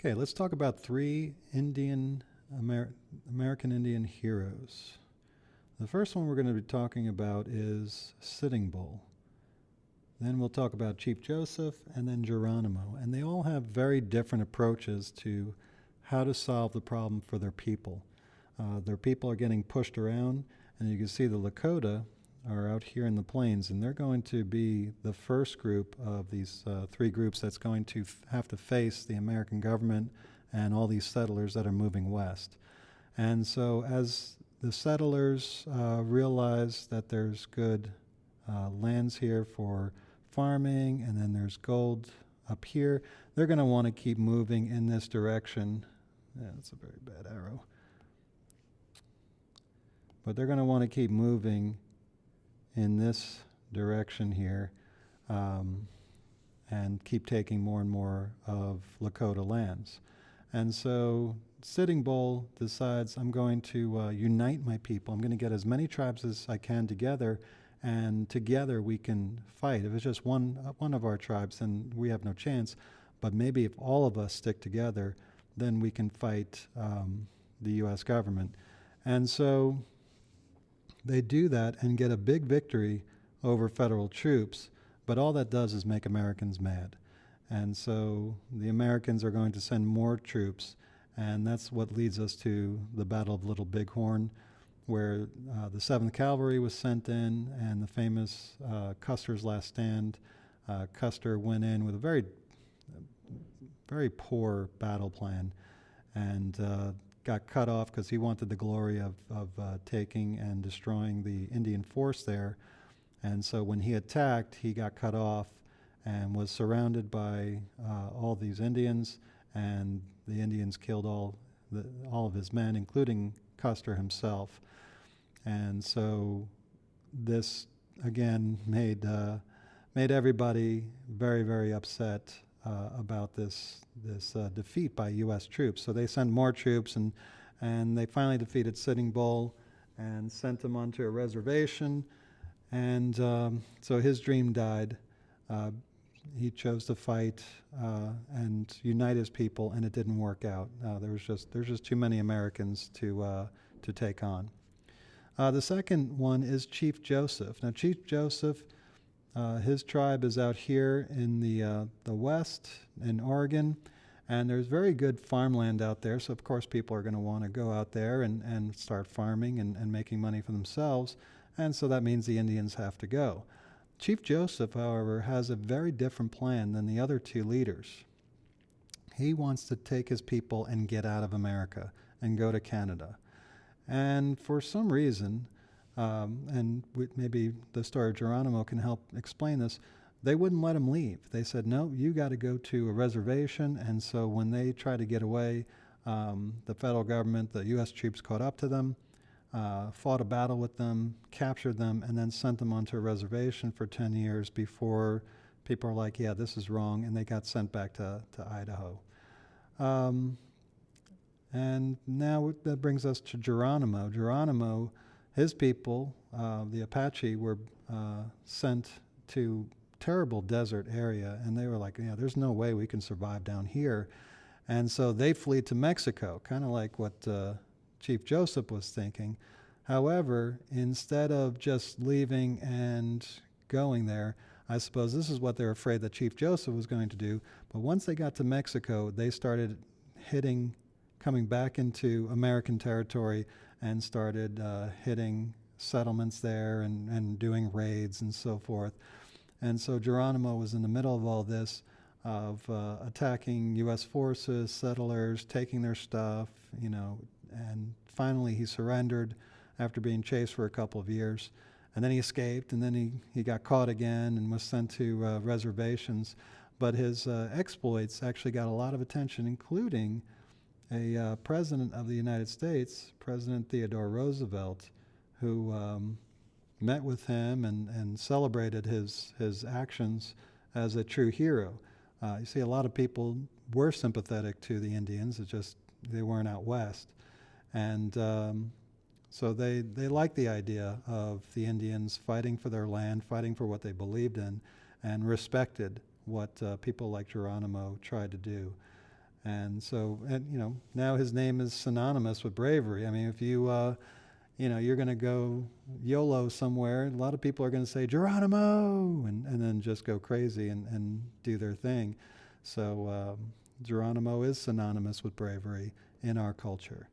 Okay, let's talk about three American Indian heroes. The first one we're going to be talking about is Sitting Bull. Then we'll talk about Chief Joseph and then Geronimo. And they all have very different approaches to how to solve the problem for their people. Their people are getting pushed around, and you can see the Lakota are out here in the plains, and they're going to be the first group of these three groups that's going to have to face the American government and all these settlers that are moving west. And so as the settlers realize that there's good lands here for farming, and then there's gold up here, they're going to want to keep moving in this direction. Yeah, that's a very bad arrow. But they're going to want to keep moving in this direction here and keep taking more and more of Lakota lands. And so Sitting Bull decides, I'm going to unite my people. I'm going to get as many tribes as I can together, and together we can fight. If it's just one of our tribes, then we have no chance. But maybe if all of us stick together, then we can fight the U.S. government. And so they do that and get a big victory over federal troops, but all that does is make Americans mad. And so the Americans are going to send more troops, and that's what leads us to the Battle of Little Bighorn, where the 7th Cavalry was sent in, and the famous Custer's Last Stand. Custer went in with a very, very poor battle plan, and got cut off because he wanted the glory of taking and destroying the Indian force there. And so when he attacked, he got cut off and was surrounded by all these Indians, and the Indians killed all of his men, including Custer himself. And so this, again, made everybody very, very upset about this defeat by U.S. troops. So they sent more troops, and they finally defeated Sitting Bull and sent him onto a reservation. And so his dream died. He chose to fight and unite his people, and it didn't work out. There's just too many Americans to take on. The second one is Chief Joseph. Now, Chief Joseph, his tribe is out here in the west in Oregon, and there's very good farmland out there, so of course people are going to want to go out there and start farming and making money for themselves, and so that means the Indians have to go. Chief Joseph, however, has a very different plan than the other two leaders. He wants to take his people and get out of America and go to Canada. And for some reason, and maybe the story of Geronimo can help explain this, they wouldn't let him leave. They said, no, you got to go to a reservation. And so when they tried to get away, the federal government, the U.S. troops caught up to them, fought a battle with them, captured them, and then sent them onto a reservation for 10 years before people are like, yeah, this is wrong, and they got sent back to Idaho. And now that brings us to Geronimo. Geronimo, his people, the Apache, were sent to terrible desert area, and they were like, yeah, there's no way we can survive down here. And so they flee to Mexico, kind of like what Chief Joseph was thinking. However, instead of just leaving and going there, I suppose this is what they're afraid that Chief Joseph was going to do. But once they got to Mexico, they started coming back into American territory and started hitting settlements there and doing raids and so forth. And so Geronimo was in the middle of all this, of attacking U.S. forces, settlers, taking their stuff, and finally he surrendered after being chased for a couple of years. And then he escaped, and then he got caught again and was sent to reservations. But his exploits actually got a lot of attention, including a president of the United States, President Theodore Roosevelt, who met with him and celebrated his actions as a true hero. You see, a lot of people were sympathetic to the Indians. It's just they weren't out west. And so they liked the idea of the Indians fighting for their land, fighting for what they believed in, and respected what people like Geronimo tried to do. And so, and now his name is synonymous with bravery. I mean, if you're going to go YOLO somewhere, a lot of people are going to say Geronimo, and then just go crazy and do their thing. So Geronimo is synonymous with bravery in our culture.